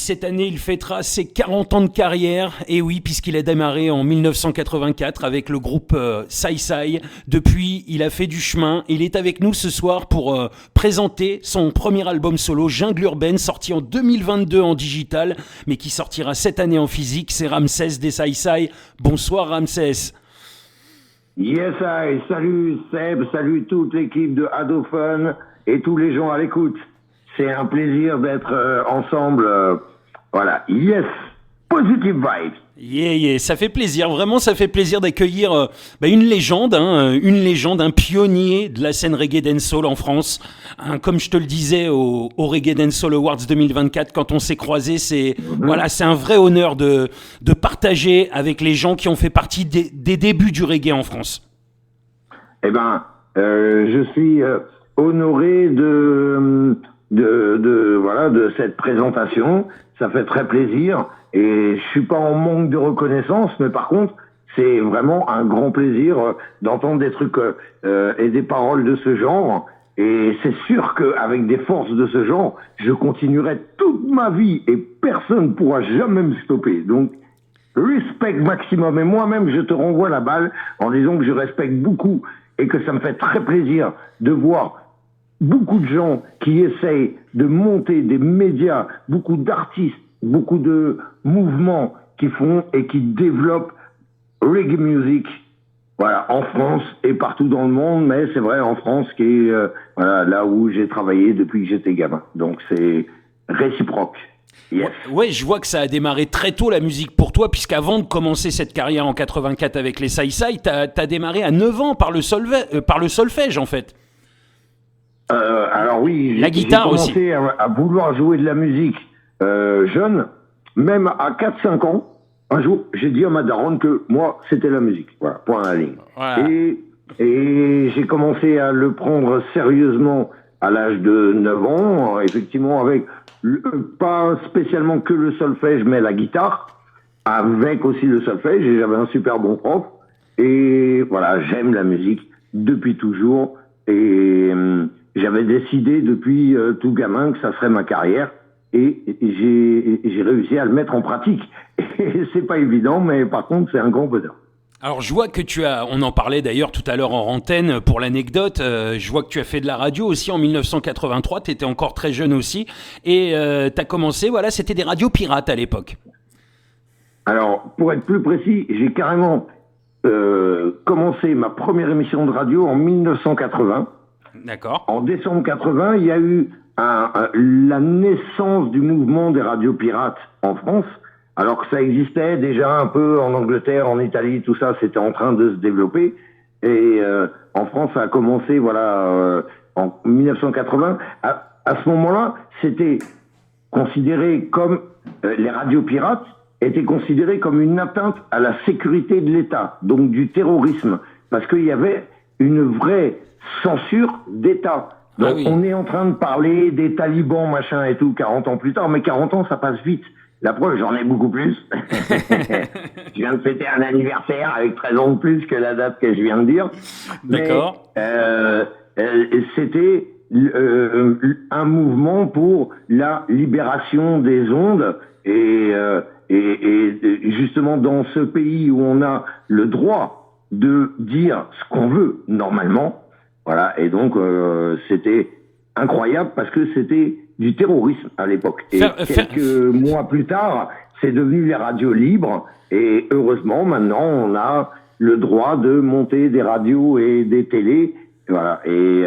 cette année, il fêtera ses 40 ans de carrière. Et oui, puisqu'il a démarré en 1984 avec le groupe Sai Sai. Depuis, il a fait du chemin. Il est avec nous ce soir pour présenter son premier album solo, Jungle Urbaine, sorti en 2022 en digital, mais qui sortira cette année en physique. C'est Ramsès des Sai Sai. Bonsoir Ramsès. Yes, I. Salut Seb, salut toute l'équipe de Adophone et tous les gens à l'écoute. C'est un plaisir d'être ensemble. Voilà, yes, positive vibes. Yeah, ça fait plaisir, vraiment ça fait plaisir d'accueillir une légende, un pionnier de la scène reggae dancehall en France. Comme je te le disais au Reggae Dancehall Awards 2024, quand on s'est croisés, c'est un vrai honneur de partager avec les gens qui ont fait partie des débuts du reggae en France. Eh ben, je suis honoré de cette présentation. Ça fait très plaisir. Et je suis pas en manque de reconnaissance, mais par contre, c'est vraiment un grand plaisir d'entendre des trucs et des paroles de ce genre. Et c'est sûr qu'avec des forces de ce genre, je continuerai toute ma vie et personne ne pourra jamais me stopper. Donc, respect maximum. Et moi-même, je te renvoie la balle en disant que je respecte beaucoup et que ça me fait très plaisir de voir beaucoup de gens qui essayent de monter des médias, beaucoup d'artistes, beaucoup de mouvements qui font et qui développent reggae music, voilà, en France et partout dans le monde, mais c'est vrai en France qui est là où j'ai travaillé depuis que j'étais gamin. Donc c'est réciproque. Yes. Ouais, je vois que ça a démarré très tôt la musique pour toi, puisqu'avant de commencer cette carrière en 84 avec les Sai Sai, t'as démarré à 9 ans par le solfège en fait. Alors oui, la guitare j'ai commencé à vouloir jouer de la musique jeune, même à 4-5 ans. Un jour, j'ai dit à ma daronne que moi, c'était la musique. Voilà, point à la ligne. Voilà. Et j'ai commencé à le prendre sérieusement à l'âge de 9 ans, effectivement, avec pas spécialement que le solfège, mais la guitare, avec aussi le solfège, et j'avais un super bon prof. Et voilà, j'aime la musique depuis toujours. Et j'avais décidé depuis tout gamin que ça serait ma carrière. Et j'ai réussi à le mettre en pratique. Et c'est pas évident, mais par contre, c'est un grand bonheur. Alors, je vois que on en parlait d'ailleurs tout à l'heure en antenne pour l'anecdote, je vois que tu as fait de la radio aussi en 1983, tu étais encore très jeune aussi, et tu as commencé, c'était des radios pirates à l'époque. Alors, pour être plus précis, j'ai carrément commencé ma première émission de radio en 1980. D'accord. En décembre 80, il y a eu la naissance du mouvement des radios pirates en France, alors que ça existait déjà un peu en Angleterre, en Italie, tout ça, c'était en train de se développer. Et en France, ça a commencé en 1980. À ce moment-là, c'était considéré comme les radios pirates étaient considérées comme une atteinte à la sécurité de l'État, donc du terrorisme, parce qu'il y avait une vraie censure d'État. Donc on est en train de parler des talibans, machin et tout, 40 ans plus tard, mais 40 ans, ça passe vite. La preuve, j'en ai beaucoup plus. Je viens de fêter un anniversaire avec 13 ans de plus que la date que je viens de dire. D'accord. Mais c'était un mouvement pour la libération des ondes et justement dans ce pays où on a le droit de dire ce qu'on veut normalement. Voilà, et donc c'était incroyable parce que c'était du terrorisme à l'époque. Et quelques mois plus tard, c'est devenu les radios libres et heureusement maintenant on a le droit de monter des radios et des télés. Voilà, et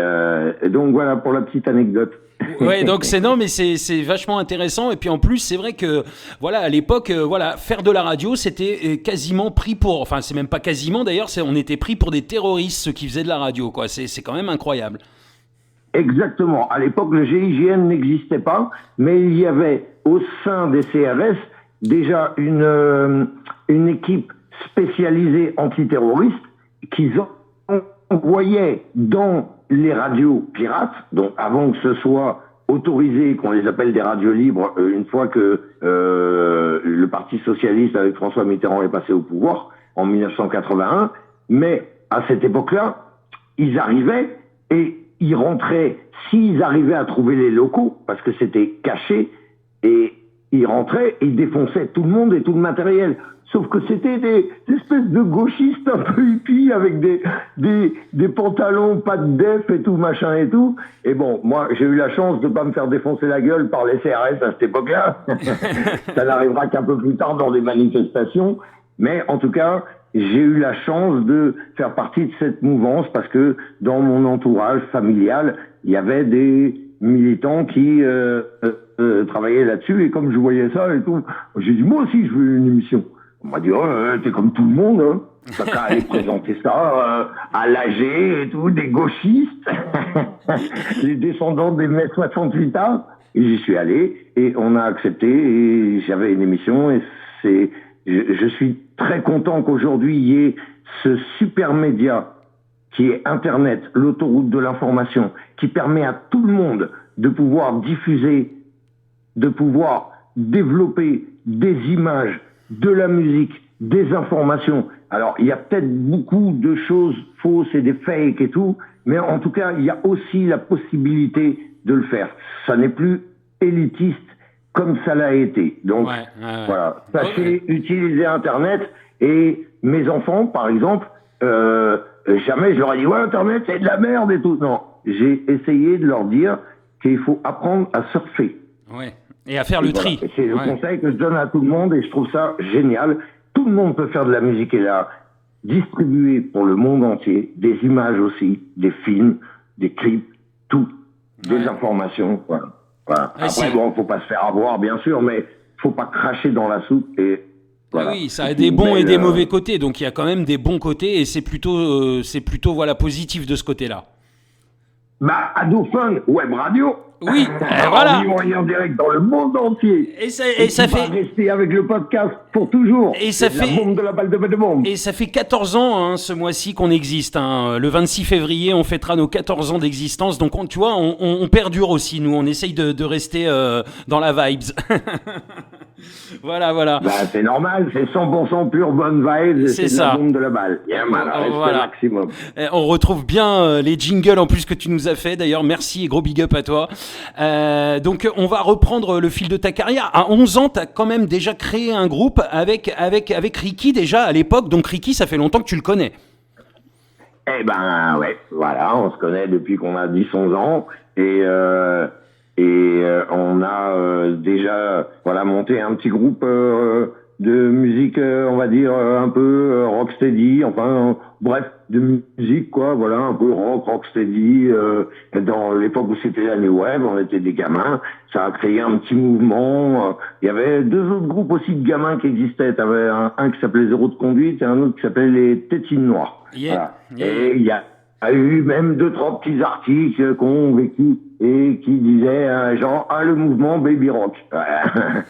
donc voilà pour la petite anecdote. Ouais, donc c'est vachement intéressant et puis en plus c'est vrai que à l'époque faire de la radio c'était quasiment pris pour, enfin c'est même pas quasiment d'ailleurs, on était pris pour des terroristes ceux qui faisaient de la radio quoi, c'est quand même incroyable. Exactement, à l'époque le GIGN n'existait pas, mais il y avait au sein des CRS déjà une équipe spécialisée antiterroriste qui envoyait dans les radios pirates, donc avant que ce soit autorisé, qu'on les appelle des radios libres, une fois que le Parti socialiste avec François Mitterrand est passé au pouvoir en 1981, mais à cette époque-là, ils arrivaient et ils rentraient, s'ils arrivaient à trouver les locaux, parce que c'était caché, et ils rentraient, ils défonçaient tout le monde et tout le matériel. Sauf que c'était des espèces de gauchistes un peu hippies avec des pantalons, pas de def et tout, machin et tout. Et bon, moi, j'ai eu la chance de pas me faire défoncer la gueule par les CRS à cette époque-là. Ça n'arrivera qu'un peu plus tard dans des manifestations. Mais en tout cas, j'ai eu la chance de faire partie de cette mouvance parce que dans mon entourage familial, il y avait des militants qui travaillaient là-dessus. Et comme je voyais ça et tout, j'ai dit, moi aussi, je veux une émission. On m'a dit, t'es comme tout le monde, hein. T'as qu'à aller présenter ça à l'AG et tout, des gauchistes, les descendants des mai 68A. Et j'y suis allé et on a accepté et j'avais une émission et je suis très content qu'aujourd'hui il y ait ce super média qui est Internet, l'autoroute de l'information, qui permet à tout le monde de pouvoir diffuser, de pouvoir développer des images, de la musique, des informations. Alors, il y a peut-être beaucoup de choses fausses et des fakes et tout, mais en tout cas, il y a aussi la possibilité de le faire. Ça n'est plus élitiste comme ça l'a été. Donc, voilà. Sachez utiliser Internet et mes enfants, par exemple, jamais je leur ai dit, ouais, Internet, c'est de la merde et tout. Non. J'ai essayé de leur dire qu'il faut apprendre à surfer. Ouais. Et à faire le tri. C'est le conseil que je donne à tout le monde et je trouve ça génial. Tout le monde peut faire de la musique et là, distribuer pour le monde entier, des images aussi, des films, des clips, tout, des informations. Voilà. Après, bon, faut pas se faire avoir, bien sûr, mais faut pas cracher dans la soupe et voilà. Oui, ça a des bons et des mauvais côtés, donc il y a quand même des bons côtés et c'est plutôt voilà positif de ce côté-là. Bah, Adophone, Web Radio. Oui, voilà. On est en direct dans le monde entier. Et ça fait rester avec le podcast pour toujours. Et ça fait la bombe de la balle de bombe. Et ça fait 14 ans hein, ce mois-ci qu'on existe. Hein. Le 26 février, on fêtera nos 14 ans d'existence. Donc tu vois, on perdure aussi. Nous, on essaye de rester dans la vibes. Voilà. Bah, c'est normal, c'est 100% pure bonne vibes, c'est ça. La bombe de la balle. Voilà. Maximum. On retrouve bien les jingles en plus que tu nous as fait. D'ailleurs, merci et gros big up à toi. Donc, on va reprendre le fil de ta carrière. À 11 ans, tu as quand même déjà créé un groupe avec Ricky déjà à l'époque. Donc, Ricky, ça fait longtemps que tu le connais. Eh ben, ouais, voilà, on se connaît depuis qu'on a 10-11 ans. Et on a déjà monté un petit groupe de musique, on va dire un peu rocksteady, enfin bref, de musique quoi, voilà, un peu rocksteady. Dans l'époque où c'était la New Wave, on était des gamins, ça a créé un petit mouvement. Il y avait deux autres groupes aussi de gamins qui existaient. T'avais un qui s'appelait Zéro de conduite et un autre qui s'appelait les Tétines Noires. Voilà. Et il y a eu même 2-3 petits articles qu'on vécu et qui disaient genre le mouvement baby rock.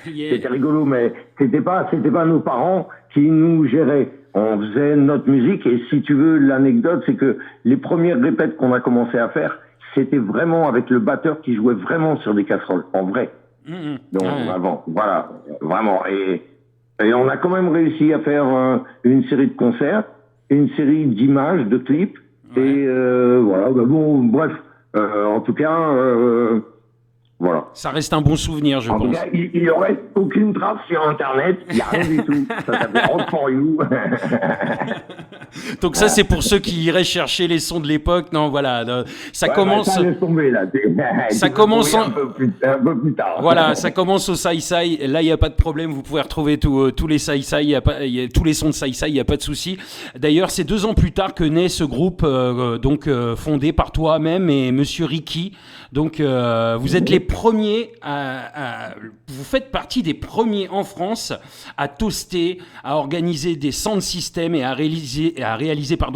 C'était rigolo, mais c'était pas nos parents qui nous géraient. On faisait notre musique et si tu veux l'anecdote, c'est que les premières répètes qu'on a commencé à faire, c'était vraiment avec le batteur qui jouait vraiment sur des casseroles, en vrai. Donc avant, voilà, vraiment. Et on a quand même réussi à faire une série de concerts, une série d'images, de clips. Et voilà, bon, bref, en tout cas, voilà. Ça reste un bon souvenir, je pense. En tout cas, il n'y aurait aucune trace sur Internet, il n'y a rien du tout. Ça s'appelle Rock for You. Donc ça, c'est pour ceux qui iraient chercher les sons de l'époque. Non, voilà, ça commence... ça laisse tomber, là. Ça commence un peu plus tard. Voilà, ça commence au Sai-Sai. Là, il n'y a pas de problème. Vous pouvez retrouver tous les Sai-Sai, tous les sons de Sai-Sai, il n'y a pas de souci. D'ailleurs, c'est 2 ans plus tard que naît ce groupe, fondé par toi-même et Monsieur Ricky. Donc, vous êtes les premiers vous faites partie des premiers en France à toaster, à organiser des sound systems et à réaliser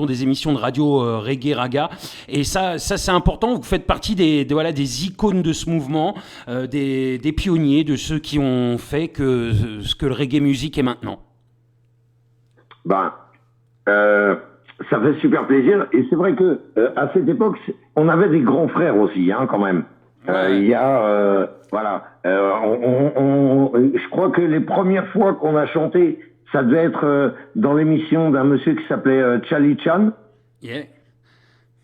des émissions de radio reggae raga. Et ça c'est important. Vous faites partie des icônes de ce mouvement, des pionniers, de ceux qui ont fait ce que le reggae music est maintenant. Ça fait super plaisir. Et c'est vrai que à cette époque, on avait des grands frères aussi, hein, quand même. Il y a, je crois que les premières fois qu'on a chanté, ça devait être dans l'émission d'un monsieur qui s'appelait Charlie Chan. Yeah.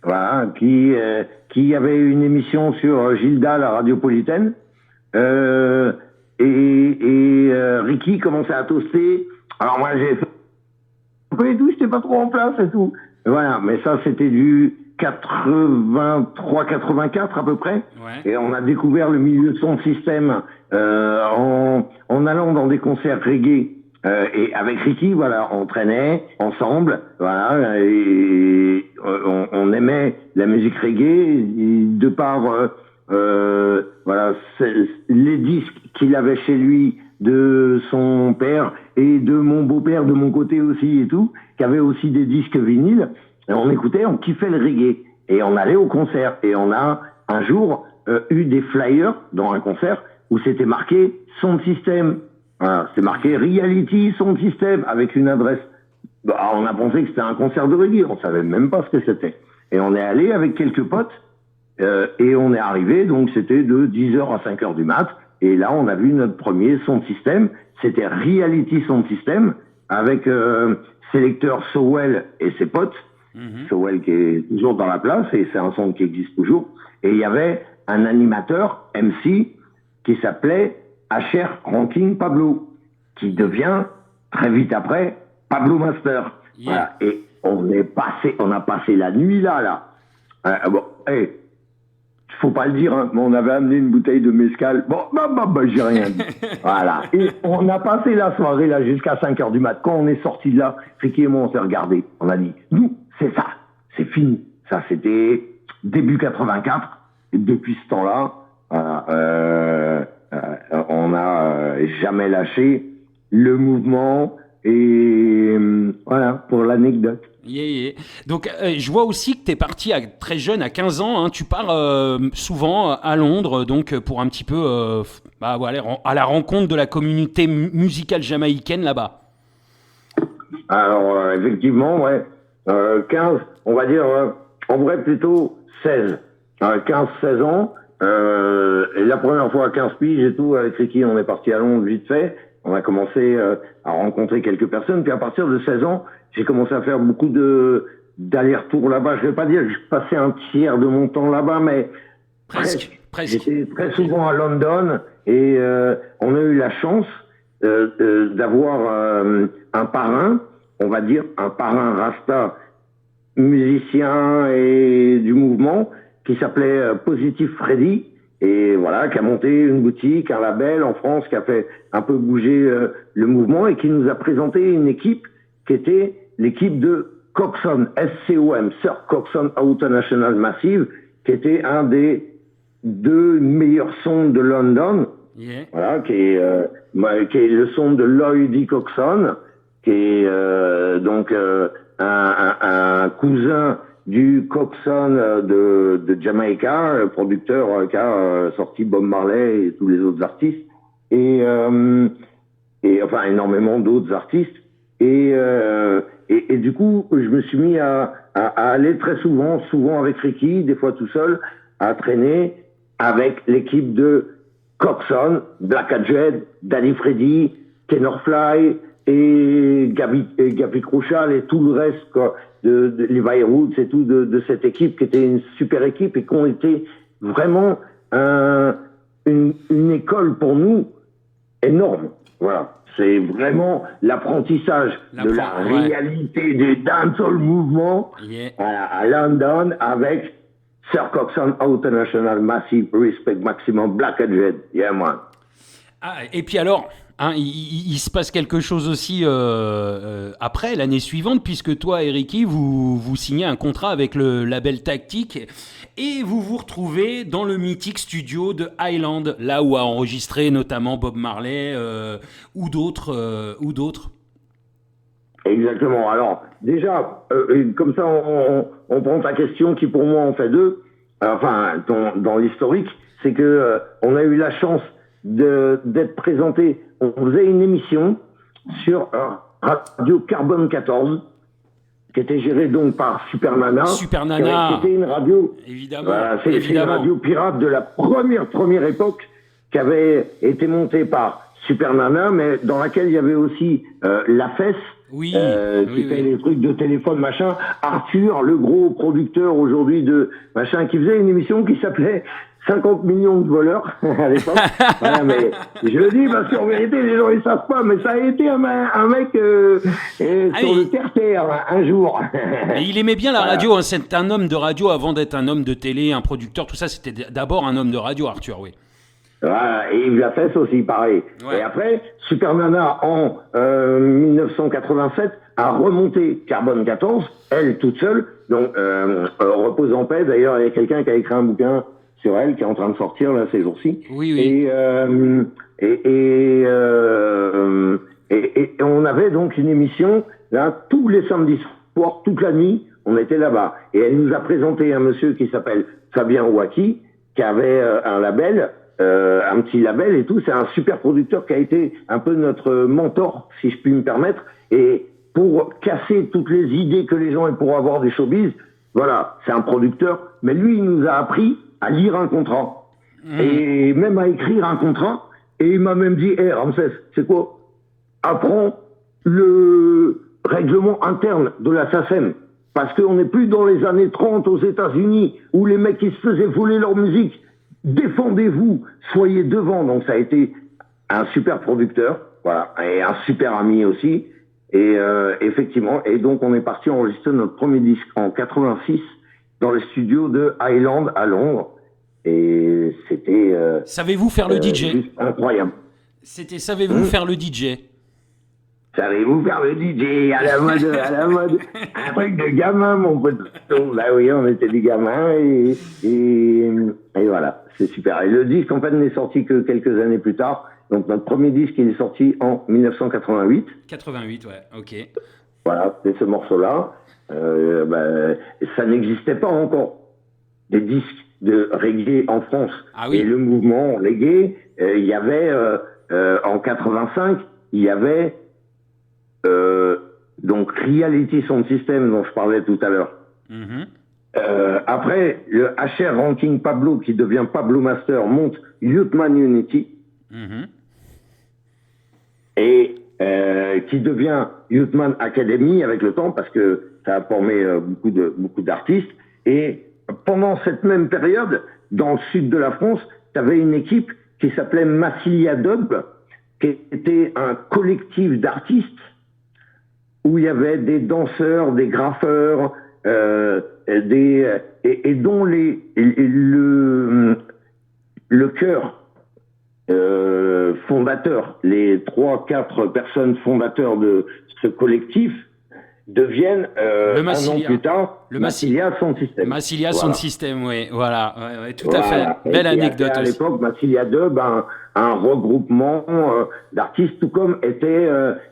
Voilà, qui avait une émission sur Gilda, la radiopolitaine. Ricky commençait à toaster. Alors moi j'ai fait un peu et tout, j'étais pas trop en place et tout. Voilà, mais ça c'était du 83-84 à peu près. Ouais. Et on a découvert le milieu de son système en allant dans des concerts reggae. Et avec Ricky, voilà, on traînait ensemble, voilà, et on aimait la musique reggae de par voilà les disques qu'il avait chez lui de son père et de mon beau-père de mon côté aussi et tout, qui avait aussi des disques vinyles. Et on écoutait, on kiffait le reggae et on allait au concert. Et on a un jour eu des flyers dans un concert où c'était marqué Sound System. Voilà, c'est marqué Reality Sound System avec une adresse. Bah, on a pensé que c'était un concert de reggae, on savait même pas ce que c'était. Et on est allé avec quelques potes et on est arrivé, donc c'était de 10h à 5h du mat. Et là, on a vu notre premier Sound System. C'était Reality Sound System avec sélecteur Sowell et ses potes. Sowell qui est toujours dans la place et c'est un son qui existe toujours. Et il y avait un animateur, MC, qui s'appelait HR Ranking Pablo, qui devient très vite après Pablo Master. Yeah. Voilà. Et on a passé la nuit là. Bon, hey, faut pas le dire, hein, mais on avait amené une bouteille de mezcal. Bon, j'ai rien dit. Voilà. Et on a passé la soirée là jusqu'à 5h du mat. Quand on est sorti de là, Ricky et moi on s'est regardé. On a dit, nous, c'est ça, c'est fini. Ça, c'était début 84. Et depuis ce temps-là, on n'a jamais lâché le mouvement et voilà pour l'anecdote. Yeah. Donc je vois aussi que tu es parti très jeune, à 15 ans, hein, tu pars souvent à Londres donc pour un petit peu voilà, à la rencontre de la communauté musicale jamaïcaine là-bas. Alors effectivement, ouais, 15, on va dire en vrai plutôt 16, 15-16 ans. Et la première fois à 15 piges et tout, avec Ricky, on est parti à Londres vite fait. On a commencé à rencontrer quelques personnes. Puis à partir de 16 ans, j'ai commencé à faire beaucoup d'allers-retours là-bas. Je vais pas dire que je passais un tiers de mon temps là-bas, mais presque. J'étais très souvent à London et on a eu la chance d'avoir un parrain, on va dire un parrain Rasta, musicien et du mouvement, qui s'appelait Positive Freddy, et voilà, qui a monté une boutique, un label en France, qui a fait un peu bouger le mouvement et qui nous a présenté une équipe qui était l'équipe de Coxon, SCOM, Sir Coxon International Massive, qui était un des 2 meilleurs sons de London, Yeah. Voilà, qui est le son de Lloyd Coxon, qui est donc un cousin du Coxon de Jamaica, producteur qui a sorti Bob Marley et tous les autres artistes, et enfin énormément d'autres artistes. Et du coup, je me suis mis à aller très souvent avec Ricky, des fois tout seul, à traîner avec l'équipe de Coxon, Black Adjed, Danny Freddy, Tenorfly et Gabi Crouchal et tout le reste quoi, de Levi Roots et tout de cette équipe qui était une super équipe et qui ont été vraiment une école pour nous énorme. Voilà. C'est vraiment l'apprentissage de la réalité des dancehall mouvements à London avec Sir Coxon International Massive Respect Maximum Black Adjed. Yeah, man. Ah, et puis alors, hein, il se passe quelque chose aussi après, l'année suivante, puisque toi et Ricky, vous signez un contrat avec le label Tactique et vous vous retrouvez dans le mythique studio de Highland, là où a enregistré notamment Bob Marley ou d'autres. Exactement. Alors, déjà, comme ça, on prend ta question qui, pour moi, en fait deux. Enfin, dans l'historique, c'est que on a eu la chance d'être présenté. On faisait une émission sur Radio Carbone 14, qui était gérée donc par Super Nana. Super Nana. Qui était une radio. Évidemment. C'est une radio pirate de la première époque, qui avait été montée par Super Nana, mais dans laquelle il y avait aussi La Fesse. Oui, qui fait les trucs de téléphone, machin. Arthur, le gros producteur aujourd'hui de machin, qui faisait une émission qui s'appelait 50 millions de voleurs à l'époque. Voilà, mais je le dis parce qu'en vérité, les gens ils savent pas, mais ça a été un mec sur le terre-terre un jour. Et il aimait bien la radio, hein. C'est un homme de radio avant d'être un homme de télé, un producteur, tout ça. C'était d'abord un homme de radio, Arthur, oui. Voilà, et Yves Lafesse aussi, pareil. Ouais. Et après, Super Nana, en 1987, a remonté Carbone 14, elle toute seule. Donc, repose en paix. D'ailleurs, il y a quelqu'un qui a écrit un bouquin sur elle, qui est en train de sortir, là, ces jours-ci. Oui, oui. Et on avait donc une émission, là, tous les samedis soirs, toute la nuit, on était là-bas. Et elle nous a présenté un monsieur qui s'appelle Fabien Ouaki, qui avait un label, un petit label et tout. C'est un super producteur qui a été un peu notre mentor, si je puis me permettre. Et pour casser toutes les idées que les gens aient pour avoir des showbiz, voilà, c'est un producteur. Mais lui, il nous a appris à lire un contrat. Et même à écrire un contrat. Et il m'a même dit, hey, Ramsès, c'est quoi? Apprends le règlement interne de la SACEM. Parce qu'on n'est plus dans les années 30 aux États-Unis où les mecs qui se faisaient voler leur musique. Défendez-vous, soyez devant. Donc ça a été un super producteur, voilà, et un super ami aussi. Et effectivement, et donc on est parti enregistrer notre premier disque en 86 dans les studios de Highland à Londres. Et c'était savez-vous faire le DJ? Juste incroyable. C'était savez-vous faire le DJ? Savez-vous faire le DJ à la mode, un truc de gamin, mon pote. Bah oui, on était des gamins et voilà, c'est super. Et le disque, en fait, n'est sorti que quelques années plus tard. Donc, notre premier disque, il est sorti en 1988. 88, ouais, ok. Voilà, c'est ce morceau-là. Ça n'existait pas encore, des disques de reggae en France. Ah oui. Et le mouvement reggae, il y avait, en 85, il y avait donc Reality Sound System dont je parlais tout à l'heure. Après, le HR Ranking Pablo qui devient Pablo Master monte Youthman Unity et qui devient Youthman Academy avec le temps parce que ça a formé beaucoup d'artistes. Et pendant cette même période, dans le sud de la France, tu avais une équipe qui s'appelait Massilia Dub, qui était un collectif d'artistes où il y avait des danseurs, des graffeurs, et dont le cœur fondateur, les 3-4 personnes fondateurs de ce collectif deviennent un an plus tard le Massilia Sound System. Massilia Sound System, oui, voilà, ouais, tout à fait. Belle anecdote à l'époque, Massilia Dub, un regroupement d'artistes, tout comme était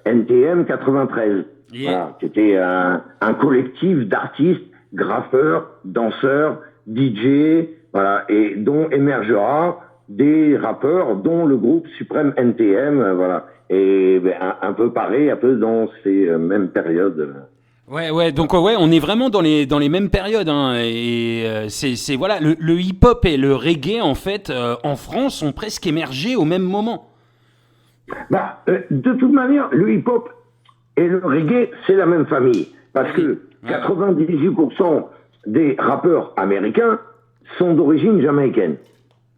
NTM 93. Voilà, c'était un collectif d'artistes, graffeurs, danseurs, DJ, voilà, et dont émergera des rappeurs, dont le groupe Suprême NTM, voilà, et un peu pareil, un peu dans ces mêmes périodes. Ouais, donc ouais, on est vraiment dans les mêmes périodes, hein, et c'est voilà, le hip-hop et le reggae en fait en France ont presque émergé au même moment. De toute manière, le hip-hop et le reggae, c'est la même famille. Parce que 98% des rappeurs américains sont d'origine jamaïcaine.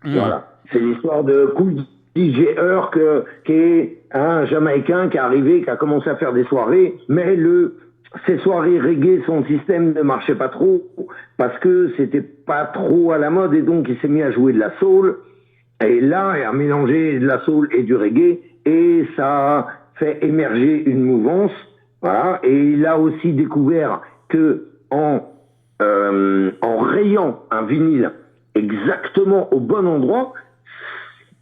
Voilà. C'est l'histoire de Kool DJ Herc, qui est un Jamaïcain qui est arrivé, qui a commencé à faire des soirées, mais ces soirées reggae, son système ne marchait pas trop, parce que c'était pas trop à la mode, et donc il s'est mis à jouer de la soul, et là, il a mélangé de la soul et du reggae, et ça a fait émerger une mouvance, voilà, et il a aussi découvert que en rayant un vinyle exactement au bon endroit,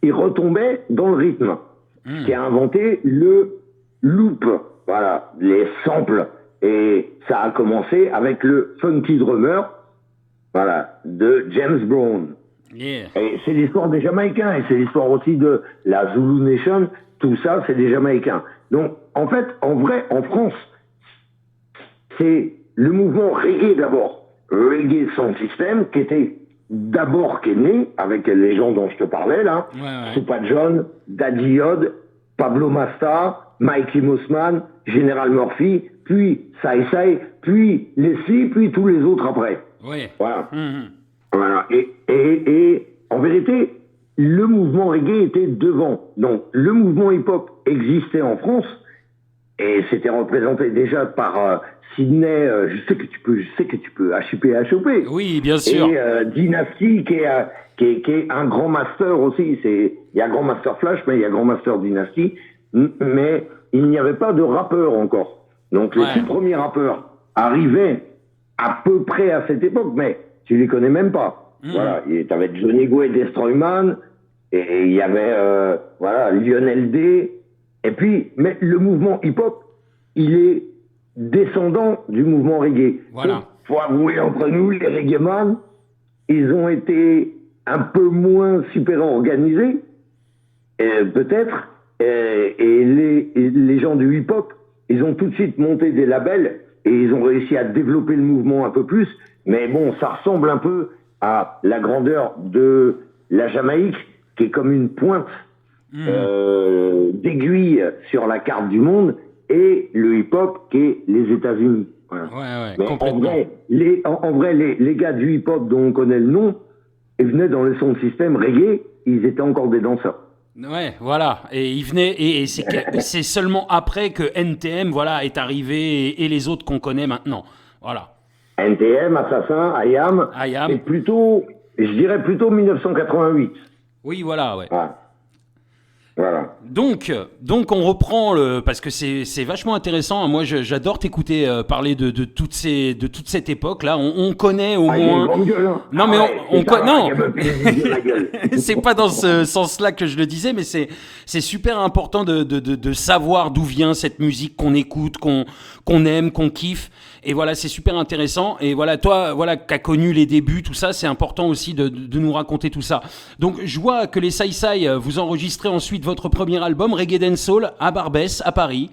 il retombait dans le rythme, qui a inventé le loop, voilà, les samples, et ça a commencé avec le Funky Drummer, voilà, de James Brown. Et c'est l'histoire des Jamaïcains, et c'est l'histoire aussi de la Zulu Nation, tout ça, c'est des Jamaïcains. Donc, en fait, en vrai, en France, c'est le mouvement reggae d'abord, Reggae Sound System, qui est né avec les gens dont je te parlais là, Supa John, Daddy Yod, Pablo Masta, Mikey Mossman, General Murphy, puis Sai Sai, puis Leslie, puis tous les autres après. Voilà. Voilà. Et en vérité, le mouvement reggae était devant. Donc, le mouvement hip-hop existait en France et c'était représenté déjà par Sydney, je sais que tu peux, HIP, HOP. Oui, bien sûr. Et Dynasty, qui est un grand master aussi. Il y a Grand Master Flash, mais il y a Grand Master Dynasty. Mais il n'y avait pas de rappeurs encore. Donc, les tout premiers rappeurs arrivaient à peu près à cette époque, mais tu les connais même pas. Voilà, tu avais Johnny Go et Destroyman, et il y avait Lionel D. Et puis, mais le mouvement hip-hop, il est descendant du mouvement reggae. Voilà. Donc, faut avouer entre nous, les reggaeman, ils ont été un peu moins super organisés, peut-être, et les gens du hip-hop, ils ont tout de suite monté des labels et ils ont réussi à développer le mouvement un peu plus. Mais bon, ça ressemble un peu à la grandeur de la Jamaïque, qui est comme une pointe d'aiguille sur la carte du monde, et le hip-hop qui est les États-Unis. Voilà. Mais en vrai, les gars du hip-hop dont on connaît le nom, ils venaient dans le son de système reggae, ils étaient encore des danseurs. Ouais, voilà. Et il venait, et c'est seulement après que NTM, est arrivé et les autres qu'on connaît maintenant. Voilà. NTM, Assassin, IAM. Et plutôt, je dirais plutôt 1988. Oui, voilà, ouais. Voilà. Donc on reprend parce que c'est vachement intéressant. Moi, j'adore t'écouter parler de toute cette époque là. On connaît au moins. Il y a une grande gueule, hein. Non, mais non. La gueule. C'est pas dans ce sens-là que je le disais, mais c'est super important de savoir d'où vient cette musique qu'on écoute, qu'on aime, qu'on kiffe. Et voilà, c'est super intéressant. Et voilà, toi, qui as connu les débuts, tout ça, c'est important aussi de nous raconter tout ça. Donc, je vois que les Sai Sai, vous enregistrez ensuite votre premier album, Reggae Dancehall, à Barbès, à Paris.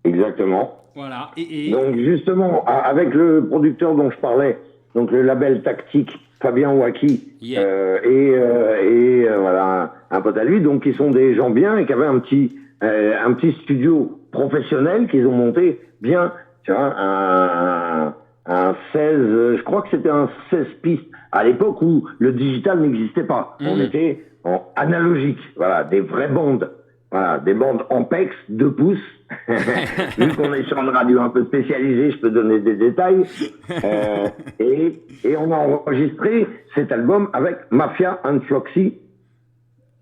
Exactement. Voilà. Donc, justement, avec le producteur dont je parlais, donc le label Tactique, Fabien Waki, voilà, un pote à lui, donc qui sont des gens bien et qui avaient un petit studio professionnel qu'ils ont monté bien. Tu vois, un 16, je crois que c'était un 16 pistes à l'époque où le digital n'existait pas. On était en analogique, voilà, des vraies bandes, voilà, des bandes Ampex 2 pouces. Vu qu'on est sur une radio un peu spécialisée, je peux donner des détails. Et on a enregistré cet album avec Mafia and Floxy,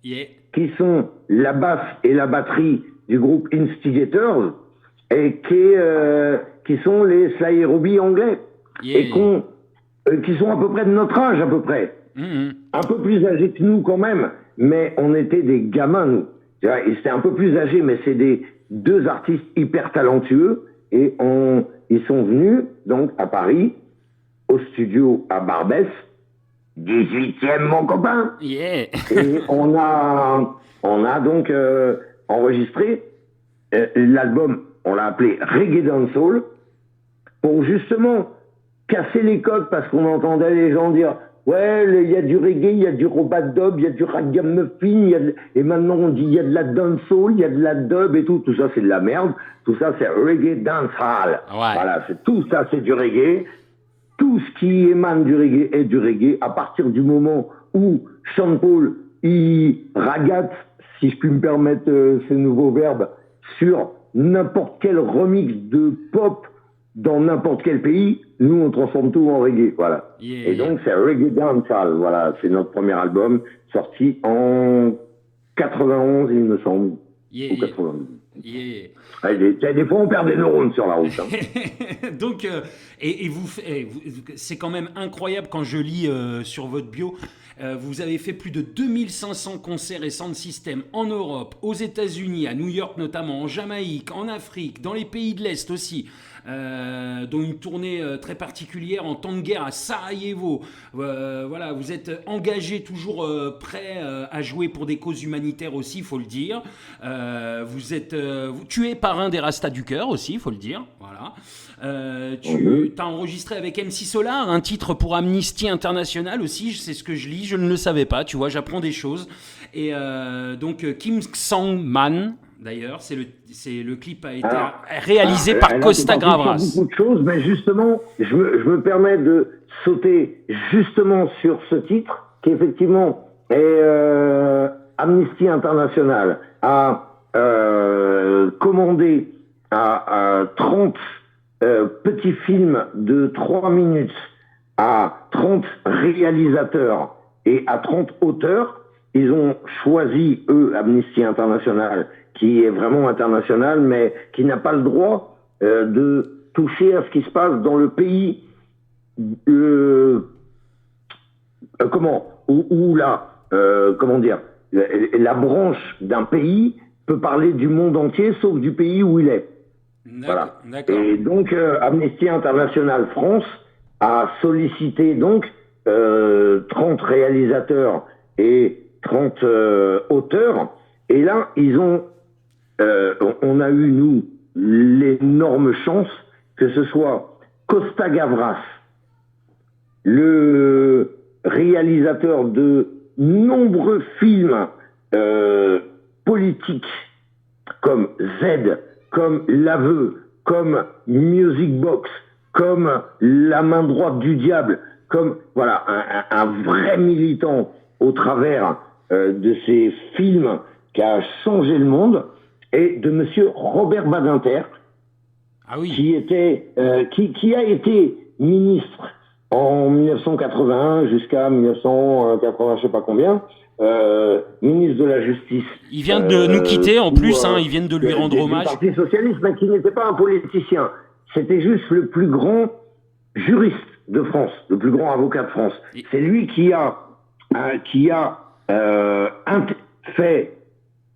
qui sont la basse et la batterie du groupe Instigators, et qui sont les Sly Robbie anglais, et qui sont à peu près de notre âge, à peu près. Un peu plus âgés que nous quand même, mais on était des gamins, nous. Ils étaient un peu plus âgés, mais c'est deux artistes hyper talentueux, et ils sont venus, donc, à Paris, au studio à Barbès, 18e, mon copain. Et on a donc enregistré l'album. On l'a appelé Reggae Dancehall, pour justement casser les codes, parce qu'on entendait les gens dire « Ouais, il y a du reggae, il y a du robot-dub, il y a du ragamuffin, et maintenant on dit il y a de la dancehall, il y a de la dub et tout. Tout ça, c'est de la merde. Tout ça, c'est Reggae Dancehall. Voilà, tout ça, c'est du reggae. Tout ce qui émane du reggae est du reggae. À partir du moment où Sean Paul, il ragate, si je puis me permettre ce nouveau verbe, sur n'importe quel remix de pop dans n'importe quel pays, nous on transforme tout en reggae, voilà. Et donc c'est Reggae Dancehall, voilà, c'est notre premier album sorti en 91, il me semble, ou 92. Des fois on perd des neurones sur la route. Hein. Donc, c'est quand même incroyable quand je lis sur votre bio. Vous avez fait plus de 2500 concerts et sound system en Europe, aux États-Unis, à New York notamment, en Jamaïque, en Afrique, dans les pays de l'Est aussi, dont une tournée très particulière en temps de guerre à Sarajevo. Voilà, vous êtes engagé, toujours prêt à jouer pour des causes humanitaires aussi, il faut le dire. Tu es parrain des Rastas du Cœur aussi, il faut le dire. Voilà. Tu as enregistré avec MC Solar un titre pour Amnesty International aussi, c'est ce que je lis, je ne le savais pas, tu vois, j'apprends des choses. Et donc Kim Sang Man, d'ailleurs, c'est le clip a été réalisé par Costa Gavras. Beaucoup de choses, mais justement, je me permets de sauter justement sur ce titre, qu'effectivement, Amnesty International a commandé à 30 petits films de 3 minutes à 30 réalisateurs et à 30 auteurs. Ils ont choisi, eux, Amnesty International, qui est vraiment international, mais qui n'a pas le droit de toucher à ce qui se passe dans le pays la branche d'un pays peut parler du monde entier, sauf du pays où il est. Voilà. Et donc, Amnesty International France a sollicité donc 30 réalisateurs et 30 auteurs. Et là, on a eu, nous, l'énorme chance que ce soit Costa Gavras, le réalisateur de nombreux films politiques comme Z, comme L'Aveu, comme Music Box, comme La main droite du diable, comme voilà un vrai militant au travers de ces films qui a changé le monde, et de Monsieur Robert Badinter, qui a été ministre en 1981 jusqu'à 1980, je sais pas combien, ministre de la Justice. Il vient de nous quitter en plus, ils viennent de lui rendre hommage. Du Parti socialiste, mais qui n'était pas un politicien. C'était juste le plus grand juriste de France, le plus grand avocat de France. C'est lui qui a fait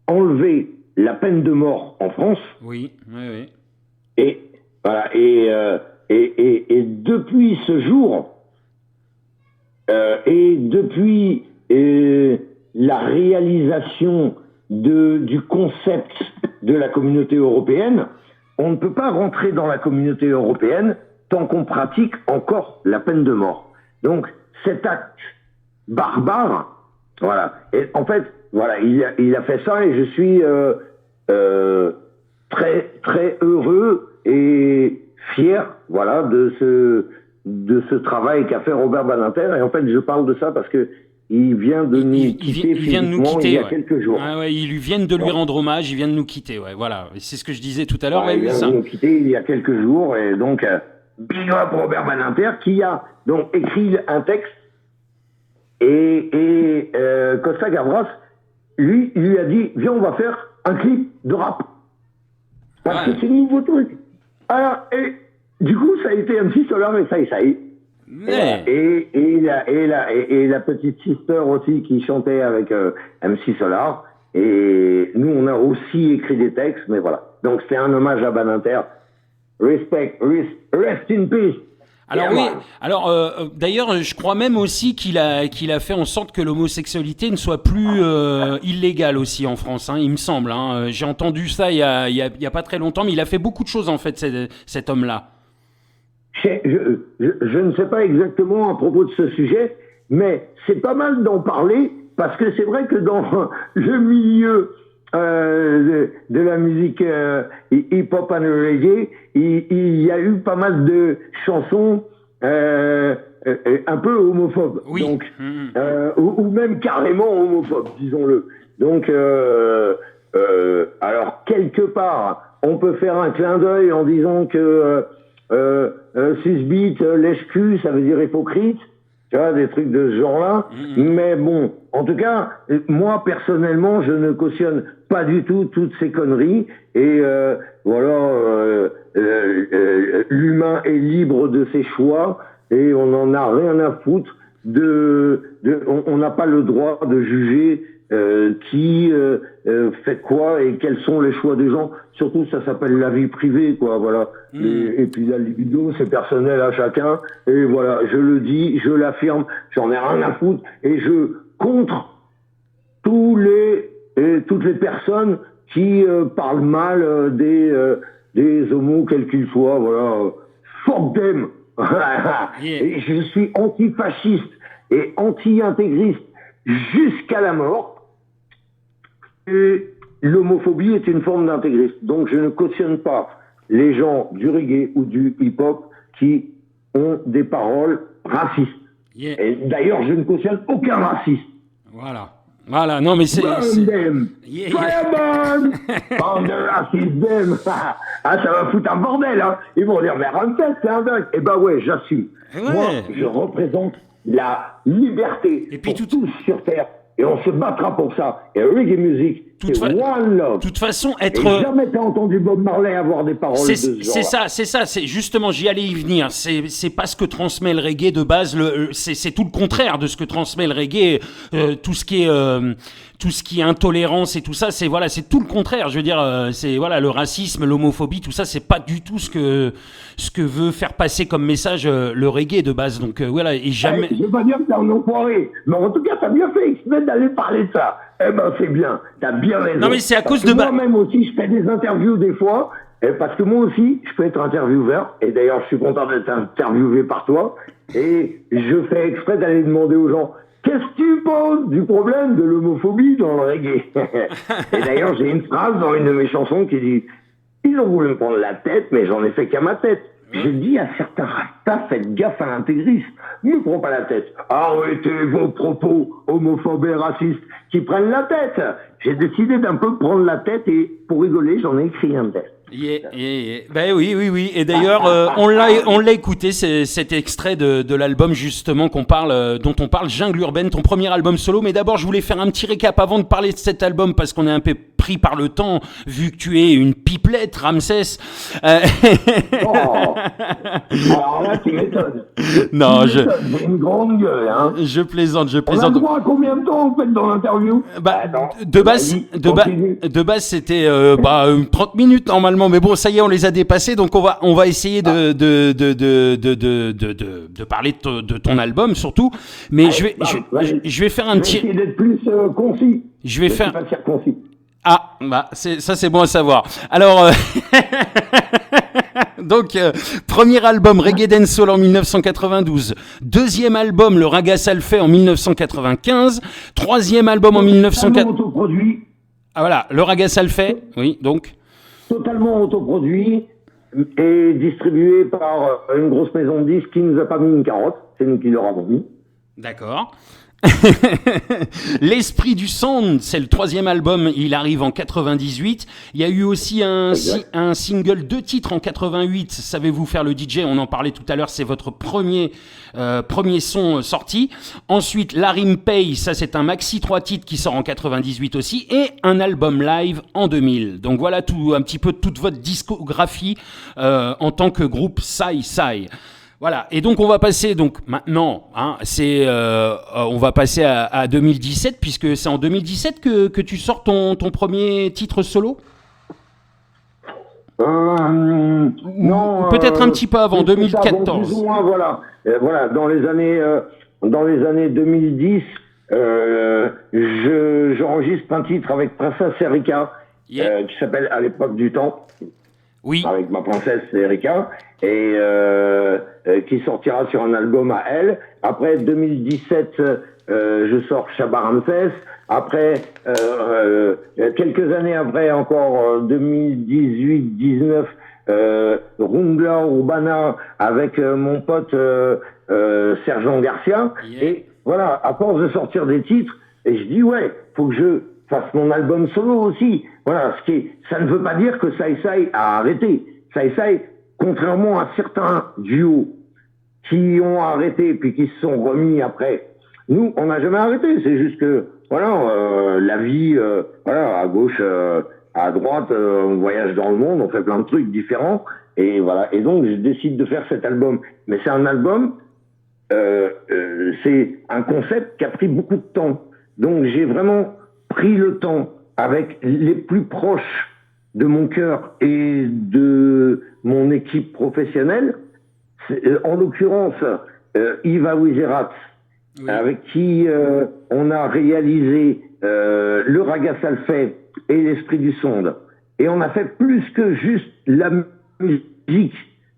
enlever la peine de mort en France. Oui. Et voilà. Et depuis ce jour, et depuis la réalisation du concept de la communauté européenne, on ne peut pas rentrer dans la communauté européenne tant qu'on pratique encore la peine de mort. Donc, cet acte barbare, voilà. Et en fait, voilà, il a fait ça, et je suis très très heureux et fier, voilà, de ce travail qu'a fait Robert Badinter. Et en fait, je parle de ça parce que il vient de nous quitter physiquement il y a quelques jours. Ils viennent de lui rendre hommage, il vient de nous quitter, voilà. C'est ce que je disais tout à l'heure. Il vient de nous quitter il y a quelques jours, et donc big up Robert Badinter, qui a donc écrit un texte, et Costa Gavras lui a dit, viens, on va faire un clip de rap. Parce que c'est un nouveau truc. Alors, et du coup, ça a été MC Solar et ça y est. Et la petite sister aussi qui chantait avec MC Solar. Et nous, on a aussi écrit des textes, mais voilà. Donc, c'est un hommage à Badinter. Respect, rest in peace. Alors d'ailleurs, je crois même aussi qu'il a fait en sorte que l'homosexualité ne soit plus illégale aussi en France, il me semble. J'ai entendu ça il y a pas très longtemps, mais il a fait beaucoup de choses en fait, cet homme-là. Je ne sais pas exactement à propos de ce sujet, mais c'est pas mal d'en parler, parce que c'est vrai que dans le milieu de la musique hip-hop and reggae, il y a eu pas mal de chansons un peu homophobes, donc, ou même carrément homophobes, disons-le. Donc, alors quelque part, on peut faire un clin d'œil en disant que susbite, lèche-cul, ça veut dire hypocrite. Tu vois, des trucs de ce genre-là. Mais bon, en tout cas, moi, personnellement, je ne cautionne pas du tout toutes ces conneries. Et voilà, l'humain est libre de ses choix, et on n'en a rien à foutre on n'a pas le droit de juger qui fait quoi et quels sont les choix des gens. Surtout, ça s'appelle la vie privée, quoi, voilà. Et puis la libido, c'est personnel à chacun. Et voilà, je le dis, je l'affirme, j'en ai rien à foutre, et je contre toutes les personnes qui parlent mal des homos, quels qu'ils soient, voilà. Fuck them. Et je suis antifasciste et anti-intégriste jusqu'à la mort. Et l'homophobie est une forme d'intégrisme. Donc je ne cautionne pas les gens du reggae ou du hip-hop qui ont des paroles racistes. Yeah. Et d'ailleurs, je ne cautionne aucun raciste. Voilà, non mais c'est... Burn them! Yeah, Fireburn! Bande de racistes them! Ah, ça va foutre un bordel, hein! Ils vont dire, mais Ramsès, c'est un dingue! Eh ben ouais, j'assume. Ouais. Moi, je représente la liberté Et puis pour tous sur Terre. Et on se battra pour ça. Et reggae music, c'est one love. De toute façon, Et jamais t'as entendu Bob Marley avoir des paroles de ce genre. C'est ça, c'est justement, j'y allais y venir. C'est pas ce que transmet le reggae de base. C'est tout le contraire de ce que transmet le reggae. Tout ce qui est intolérance et tout ça, c'est tout le contraire. Je veux dire, c'est le racisme, l'homophobie, tout ça, c'est pas du tout ce que veut faire passer comme message le reggae de base. Donc voilà, et jamais. Je veux pas dire que t'es un enfoiré, mais en tout cas, t'as bien fait exprès d'aller parler de ça. Eh ben, c'est bien. T'as bien raison. Non mais c'est à cause de moi-même aussi, je fais des interviews des fois. Parce que moi aussi, je peux être intervieweur. Et d'ailleurs, je suis content d'être interviewé par toi. Et je fais exprès d'aller demander aux gens. Qu'est-ce que tu penses du problème de l'homophobie dans le reggae? Et d'ailleurs, j'ai une phrase dans une de mes chansons qui dit « Ils ont voulu me prendre la tête, mais j'en ai fait qu'à ma tête. » J'ai dit à certains rastas, faites gaffe à l'intégrisme. Ne me prends pas la tête. Arrêtez vos propos homophobes et racistes qui prennent la tête. J'ai décidé d'un peu prendre la tête et pour rigoler, j'en ai écrit un texte. Ben oui. Et d'ailleurs, on l'a écouté, cet extrait de l'album justement dont on parle, Jungle Urbaine, ton premier album solo. Mais d'abord, je voulais faire un petit récap avant de parler de cet album parce qu'on est un peu pris par le temps, vu que tu es une pipelette, Ramsès. Oh. Alors là, tu m'étonnes. Non, j'ai une grande gueule, hein. Je plaisante. On a droit à combien de temps, en fait, dans l'interview? De base, c'était 30 minutes normalement. Mais bon, ça y est, on les a dépassés, donc on va essayer de parler de ton album surtout. Mais je vais faire un petit. Je vais essayer d'être plus concis. Je vais faire. Pas concis. Ah, ça c'est bon à savoir. Alors, donc premier album Reggae Dancehall en 1992, deuxième album Le Raga Salfait en 1995, troisième album en 1904. Autoproduit. Ah voilà, Le Raga Salfait, oui, donc. Totalement autoproduit et distribué par une grosse maison de disques qui nous a pas mis une carotte, c'est nous qui leur avons mis. D'accord. L'Esprit du Sound, c'est le troisième album, il arrive en 98. Il y a eu aussi un single, 2 titres en 88, Savez-vous faire le DJ, on en parlait tout à l'heure, c'est votre premier son sorti. Ensuite, La Rime Paye, ça c'est un maxi 3 titres qui sort en 98 aussi, et un album live en 2000. Donc voilà un petit peu toute votre discographie en tant que groupe Sai Sai. Voilà, et donc on va passer maintenant, on va passer à 2017, puisque c'est en 2017 que tu sors ton premier titre solo. Non. Peut-être un petit peu avant, 2014. Bon, plus ou moins, voilà, dans les années 2010, j'enregistre un titre avec Princesse Erika, qui s'appelle À l'époque du temps. Oui. Avec ma princesse Erika, et qui sortira sur un album à elle. Après 2017, je sors Shabba Ramsès. Après, quelques années après, encore 2018-19, Rungla Urbana avec mon pote Sergent Garcia. Yeah. Et voilà, à force de sortir des titres, et je dis faut que je fasse mon album solo aussi. Voilà, ça ne veut pas dire que Sai Sai a arrêté. Sai Sai, contrairement à certains duos qui ont arrêté puis qui se sont remis après, nous, on n'a jamais arrêté. C'est juste que, la vie, à gauche, à droite, on voyage dans le monde, on fait plein de trucs différents. Et voilà. Et donc, je décide de faire cet album. Mais c'est un album, c'est un concept qui a pris beaucoup de temps. Donc, j'ai vraiment pris le temps avec les plus proches de mon cœur et de mon équipe professionnelle, en l'occurrence Yves Aouizerat, oui, avec qui on a réalisé le Raga Salfait et l'Esprit du Sonde. Et on a fait plus que juste la musique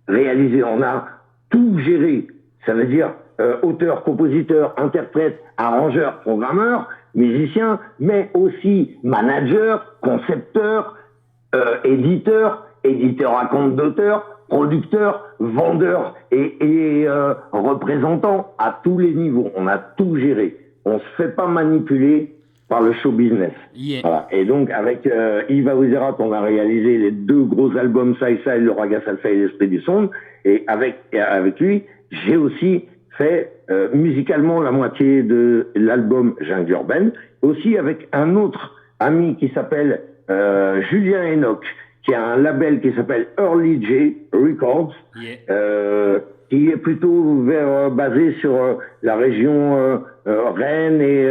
réalisée, on a tout géré. Ça veut dire auteur, compositeur, interprète, arrangeur, programmeur, musicien, mais aussi manager, concepteur, éditeur à compte d'auteur, producteur, vendeur et représentant à tous les niveaux. On a tout géré. On se fait pas manipuler par le show business. Yeah. Voilà. Et donc, avec Yves Aouzerat, on a réalisé les 2 gros albums Sai, Le Raga Salsa et L'Esprit du Son. Et avec lui, j'ai aussi fait musicalement la moitié de l'album Jungle Urbaine. Aussi avec un autre ami qui s'appelle Julien Enoch, qui a un label qui s'appelle Early J Records, qui est plutôt basé sur la région Rennes et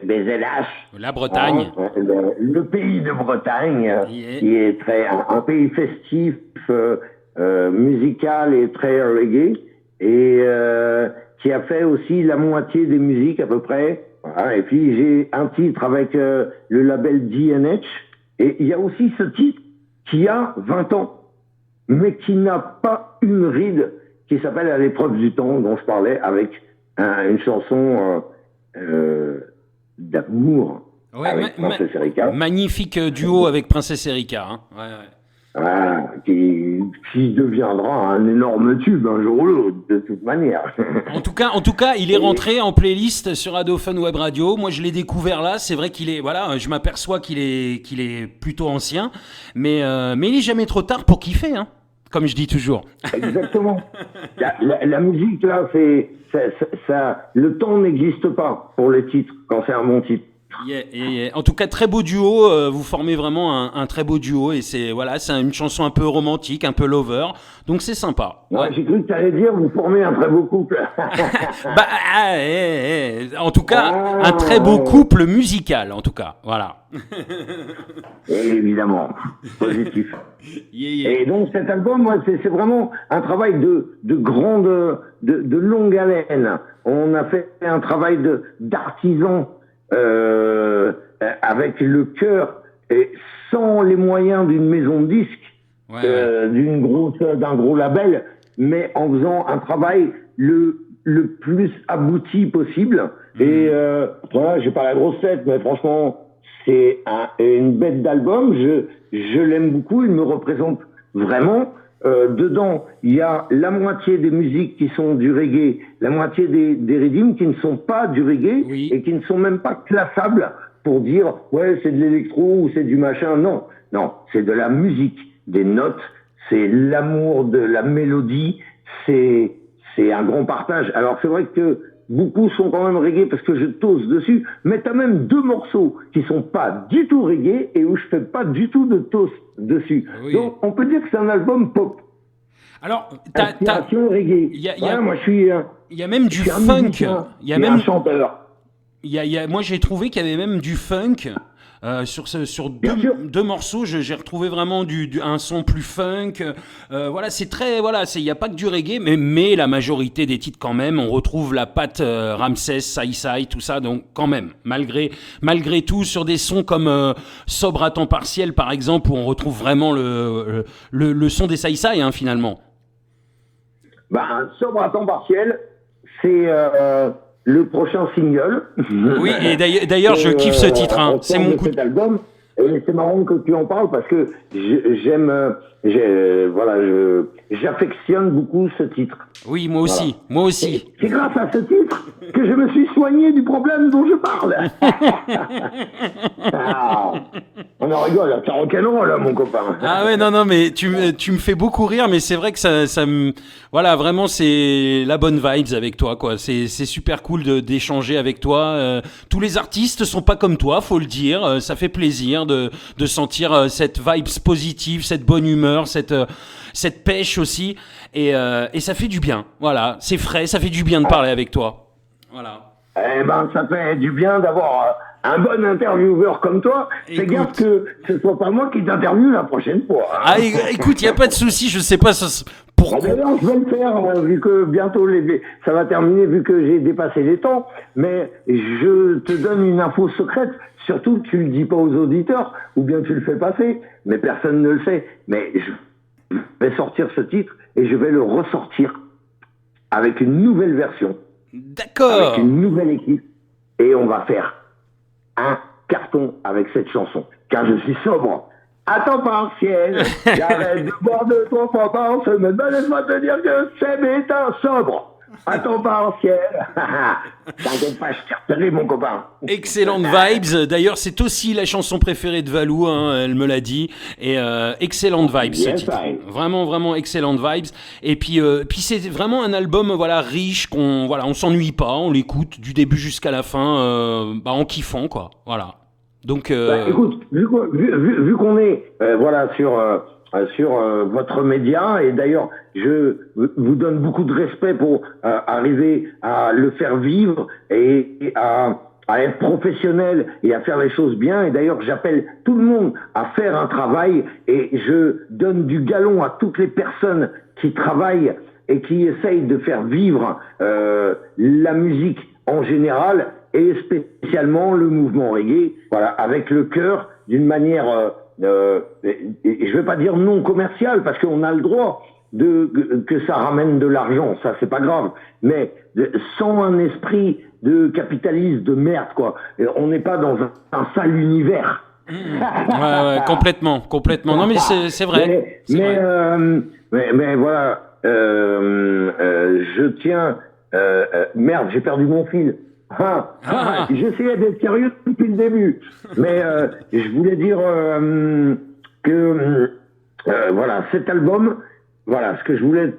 Bézélas. La Bretagne. Le pays de Bretagne, qui est un pays festif, musical et très reggae, et qui a fait aussi la moitié des musiques à peu près. Voilà. Et puis j'ai un titre avec le label DNH, et il y a aussi ce titre qui a 20 ans, mais qui n'a pas une ride, qui s'appelle À l'épreuve du temps, dont je parlais, avec une chanson d'amour avec Princesse Erika. Magnifique duo avec Princesse Erika. Hein. Qui deviendra un énorme tube un jour ou l'autre, de toute manière. En tout cas, il est rentré en playlist sur Radiophone Web Radio. Moi, je l'ai découvert là. C'est vrai qu'il est, voilà, je m'aperçois qu'il est plutôt ancien, mais il est jamais trop tard pour kiffer, hein, comme je dis toujours. Exactement. La musique là, ça, le temps n'existe pas pour les titres quand c'est un bon titre. En tout cas, très beau duo. Vous formez vraiment un très beau duo, et c'est une chanson un peu romantique, un peu lover, donc c'est sympa. Ouais. J'ai cru que tu allais dire vous formez un très beau couple. En tout cas, un très beau couple musical, en tout cas, voilà. Évidemment, positif. Et donc cet album, moi, c'est vraiment un travail de longue haleine. On a fait un travail d'artisan. Avec le cœur et sans les moyens d'une maison de disques, d'un gros label, mais en faisant un travail le plus abouti possible. Et voilà, j'ai pas la grosse tête, mais franchement, c'est une bête d'album. Je l'aime beaucoup, il me représente vraiment. Dedans, il y a la moitié des musiques qui sont du reggae, la moitié des rythmes qui ne sont pas du reggae, et qui ne sont même pas classables pour dire ouais c'est de l'électro ou c'est du machin. Non, c'est de la musique, des notes, c'est l'amour de la mélodie, c'est un grand partage. Alors c'est vrai que beaucoup sont quand même reggae parce que je tosse dessus, mais t'as même 2 morceaux qui sont pas du tout reggae et où je fais pas du tout de toast dessus. Donc on peut dire que c'est un album pop. Alors, inspiration reggae. Moi je suis. Il y a même du funk. Il y a même un chanteur. Moi j'ai trouvé qu'il y avait même du funk. Sur deux morceaux, j'ai retrouvé vraiment un son plus funk. C'est très, il n'y a pas que du reggae, mais la majorité des titres quand même, on retrouve la patte Ramsès, Sai, tout ça. Donc quand même, malgré tout, sur des sons comme Sobre à temps partiel par exemple, où on retrouve vraiment le son des Sai, hein, finalement. Sobre à temps partiel, c'est le prochain single. Oui, et d'ailleurs, je kiffe ce titre. Hein. C'est mon coup de album. Et c'est marrant que tu en parles parce que j'affectionne beaucoup ce titre. Oui, moi aussi. Voilà. Moi aussi. Et c'est grâce à ce titre que je me suis soigné du problème dont je parle. On en rigole, t'es rock'n'roll là, mon copain. Ah ouais, non, mais tu me fais beaucoup rire, mais c'est vrai que ça me... Voilà, vraiment, c'est la bonne vibes avec toi, quoi. C'est super cool d'échanger avec toi. Tous les artistes sont pas comme toi, faut le dire. Ça fait plaisir de sentir cette vibes positive, cette bonne humeur, cette pêche aussi. Et ça fait du bien. Voilà, c'est frais, ça fait du bien de parler avec toi. Voilà. Ça fait du bien d'avoir un bon intervieweur comme toi. Fais gaffe que ce soit pas moi qui t'interviewe la prochaine fois. Hein. Ah, écoute, il y a pas de souci, je sais pas pourquoi. D'ailleurs, je vais le faire, vu que bientôt ça va terminer, vu que j'ai dépassé les temps. Mais je te donne une info secrète. Surtout, tu le dis pas aux auditeurs, ou bien tu le fais passer, mais personne ne le sait. Mais je vais sortir ce titre et je vais le ressortir avec une nouvelle version. D'accord. Avec une nouvelle équipe. Et on va faire un carton avec cette chanson. Car je suis sobre. à temps partiel. J'arrête de boire de trop fort, mais laisse-moi te dire que Seb est un sobre. À temps partiel. T'inquiète pas, je t'ai repéré, mon copain. Excellente vibes. D'ailleurs, c'est aussi la chanson préférée de Valou, hein, elle me l'a dit. Et excellente vibes, ce Yes, titre. I. Vraiment, vraiment excellente vibes. Et puis c'est vraiment un album, voilà, riche, on s'ennuie pas, on l'écoute du début jusqu'à la fin, en kiffant, quoi. Voilà. Donc, Écoute, vu qu'on est voilà sur votre média, et d'ailleurs je vous donne beaucoup de respect pour arriver à le faire vivre et à être professionnel et à faire les choses bien. Et d'ailleurs j'appelle tout le monde à faire un travail, et je donne du galon à toutes les personnes qui travaillent et qui essayent de faire vivre la musique en général, et spécialement le mouvement reggae, voilà, avec le cœur, d'une manière, et je vais pas dire non commerciale, parce qu'on a le droit que ça ramène de l'argent, ça c'est pas grave, mais sans un esprit de capitaliste de merde, quoi. On n'est pas dans un sale univers. ouais, complètement. Non, mais c'est vrai. Mais voilà, je tiens. Merde, j'ai perdu mon fil. J'essayais d'être sérieux depuis le début, mais je voulais dire que voilà, cet album, voilà, ce que je voulais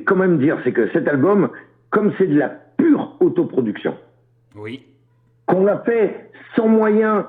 quand même dire, c'est que cet album, comme c'est de la pure autoproduction, Oui. qu'on l'a fait sans moyens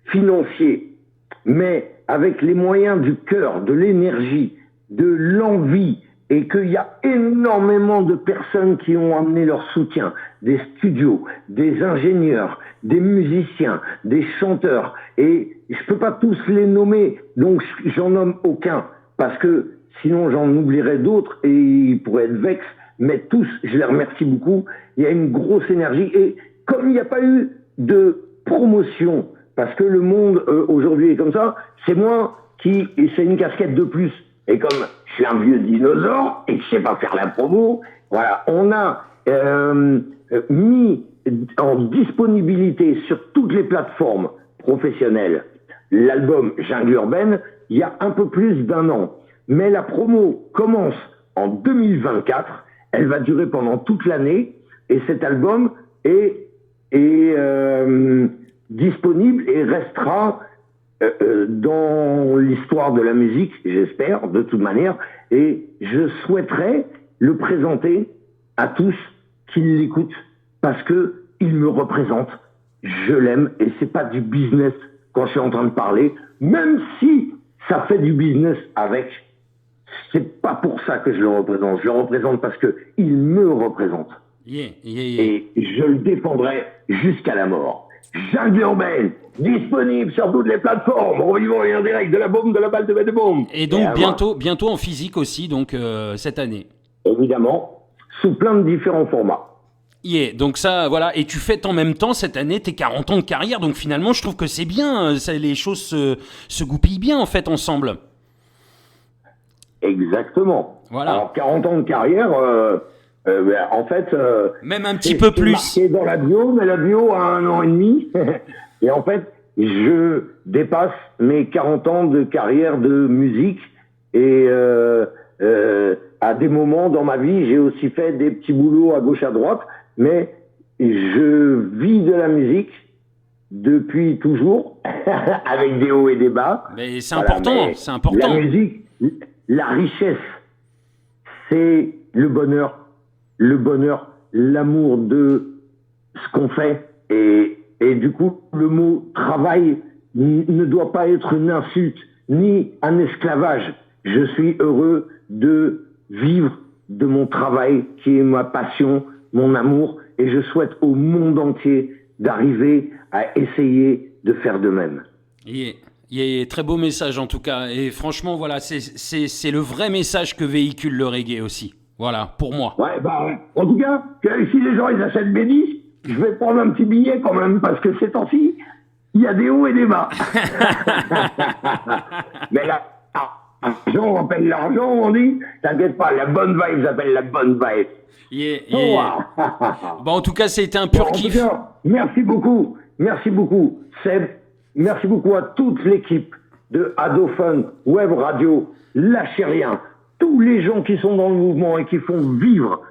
financiers, mais avec les moyens du cœur, de l'énergie, de l'envie, et qu'il y a énormément de personnes qui ont amené leur soutien, des studios, des ingénieurs, des musiciens, des chanteurs, et je peux pas tous les nommer, donc j'en nomme aucun, parce que sinon j'en oublierais d'autres et ils pourraient être vexes, mais tous, je les remercie beaucoup. Il y a une grosse énergie, et comme il n'y a pas eu de promotion, parce que le monde aujourd'hui est comme ça, c'est moi qui, c'est une casquette de plus. Et comme je suis un vieux dinosaure et que je sais pas faire la promo, voilà, on a mis en disponibilité sur toutes les plateformes professionnelles l'album Jungle Urbaine il y a un peu plus d'1 an. Mais la promo commence en 2024, elle va durer pendant toute l'année, et cet album est disponible et restera dans l'histoire de la musique, j'espère, de toute manière, et je souhaiterais le présenter à tous qui l'écoutent, parce que il me représente, je l'aime, et c'est pas du business quand je suis en train de parler, même si ça fait du business avec, c'est pas pour ça que je le représente parce que il me représente. Et je le défendrai jusqu'à la mort. Jungle Urbaine, disponible sur toutes les plateformes, revivons et en direct de la bombe, de la balle, de bombe. Et donc bientôt en physique aussi, donc cette année. Évidemment, sous plein de différents formats. Donc ça, voilà, et tu fêtes en même temps cette année tes 40 ans de carrière, donc finalement je trouve que c'est bien, les choses se goupillent bien en fait ensemble. Exactement. Voilà. Alors 40 ans de carrière, en fait... même un petit peu plus. C'est marqué dans la bio, mais la bio a 1 an et demi. Et en fait, je dépasse mes 40 ans de carrière de musique. Et à des moments dans ma vie, j'ai aussi fait des petits boulots à gauche à droite. Mais je vis de la musique depuis toujours, avec des hauts et des bas. Mais c'est important, c'est important. La musique, la richesse, c'est le bonheur, l'amour de ce qu'on fait. Et du coup, le mot travail ne doit pas être une insulte, ni un esclavage. Je suis heureux de vivre de mon travail, qui est ma passion, mon amour, et je souhaite au monde entier d'arriver à essayer de faire de même. Très beau message en tout cas, et franchement voilà, c'est le vrai message que véhicule le reggae aussi. Voilà, pour moi. Ouais, en tout cas, si les gens ils achètent mes disques, je vais prendre un petit billet quand même, parce que ces temps-ci, il y a des hauts et des bas. Mais là, l'argent appelle l'argent, on dit. T'inquiète pas, la bonne vibe s'appelle la bonne vibe. Bon, en tout cas, c'était un pur kiff. Cas, merci beaucoup, Seb. Merci beaucoup à toute l'équipe de Adophone Web Radio, lâchez rien. Tous les gens qui sont dans le mouvement et qui font vivre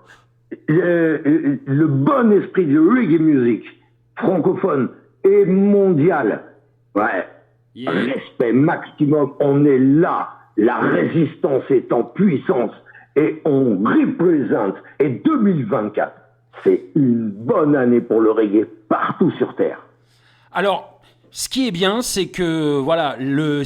le bon esprit de reggae music francophone et mondial. Ouais. Yeah. Respect maximum, on est là. La résistance est en puissance et on représente. Et 2024, c'est une bonne année pour le reggae partout sur Terre. Alors, ce qui est bien, c'est que voilà, le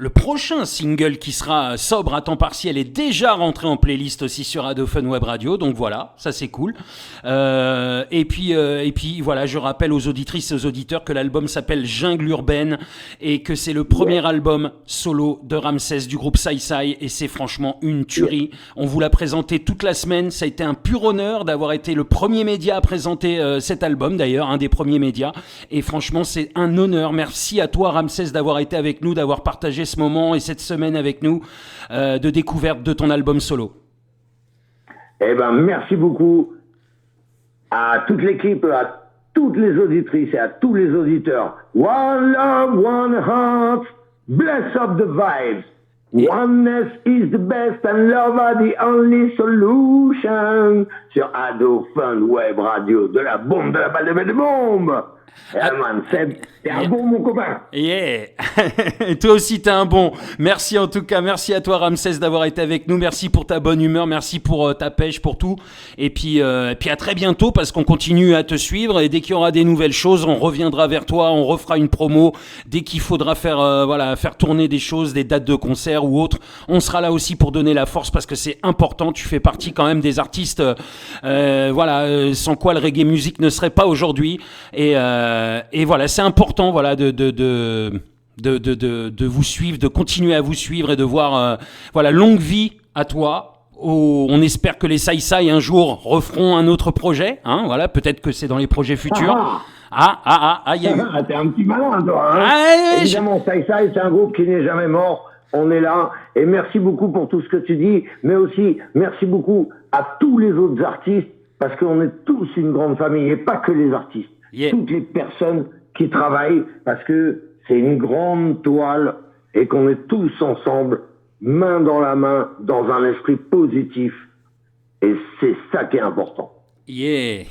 prochain single qui sera sobre à temps partiel est déjà rentré en playlist aussi sur Adophone Web Radio, donc voilà, ça c'est cool. Et puis voilà, je rappelle aux auditrices et aux auditeurs que l'album s'appelle Jungle Urbaine et que c'est le premier album solo de Ramsès du groupe Sai Sai et c'est franchement une tuerie. On vous l'a présenté toute la semaine, ça a été un pur honneur d'avoir été le premier média à présenter cet album d'ailleurs, un des premiers médias, et franchement c'est un honneur. Merci à toi Ramsès d'avoir été avec nous, d'avoir partagé ce moment et cette semaine avec nous de découverte de ton album solo. Eh ben merci beaucoup à toute l'équipe, à toutes les auditrices et à tous les auditeurs. One love, one heart, bless up the vibes. Oneness is the best and love are the only solution. Sur Adophone Web Radio, de la bombe, de la balle de bombe. Man, Seb, t'es un bon, mon copain. Yeah. Toi aussi, t'es un bon. Merci en tout cas. Merci à toi, Ramsès, d'avoir été avec nous. Merci pour ta bonne humeur. Merci pour ta pêche, pour tout. Et puis à très bientôt parce qu'on continue à te suivre. Et dès qu'il y aura des nouvelles choses, on reviendra vers toi. On refera une promo. Dès qu'il faudra faire tourner des choses, des dates de concert ou autres, on sera là aussi pour donner la force parce que c'est important. Tu fais partie quand même des artistes, sans quoi le reggae music ne serait pas aujourd'hui. Et voilà, c'est important, voilà, de vous suivre, de continuer à vous suivre et de voir, longue vie à toi. On espère que les Sai Sai un jour referont un autre projet, hein, voilà, peut-être que c'est dans les projets futurs. Il y a eu. T'es un petit malin, toi, hein. Évidemment, Sai Sai, c'est un groupe qui n'est jamais mort. On est là. Et merci beaucoup pour tout ce que tu dis, mais aussi merci beaucoup à tous les autres artistes, parce qu'on est tous une grande famille, et pas que les artistes. Yeah. Toutes les personnes qui travaillent, parce que c'est une grande toile et qu'on est tous ensemble, main dans la main, dans un esprit positif. Et c'est ça qui est important. Yeah.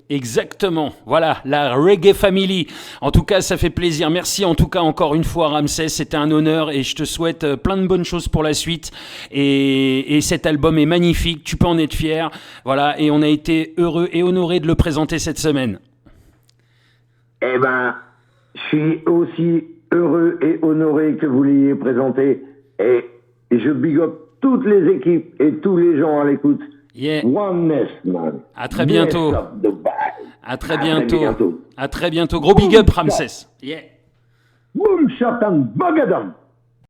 Exactement. Voilà, la Reggae Family. En tout cas, ça fait plaisir. Merci en tout cas encore une fois, Ramsès. C'était un honneur et je te souhaite plein de bonnes choses pour la suite. Et cet album est magnifique. Tu peux en être fier. Voilà, et on a été heureux et honorés de le présenter cette semaine. Eh ben, je suis aussi heureux et honoré que vous l'ayez présenté. Et je big up toutes les équipes et tous les gens à l'écoute. Yeah. Oneness, man. À très bientôt. À très bientôt. À très bientôt. Gros big up, Ramsès. Yeah. Boom, shot and bagadam.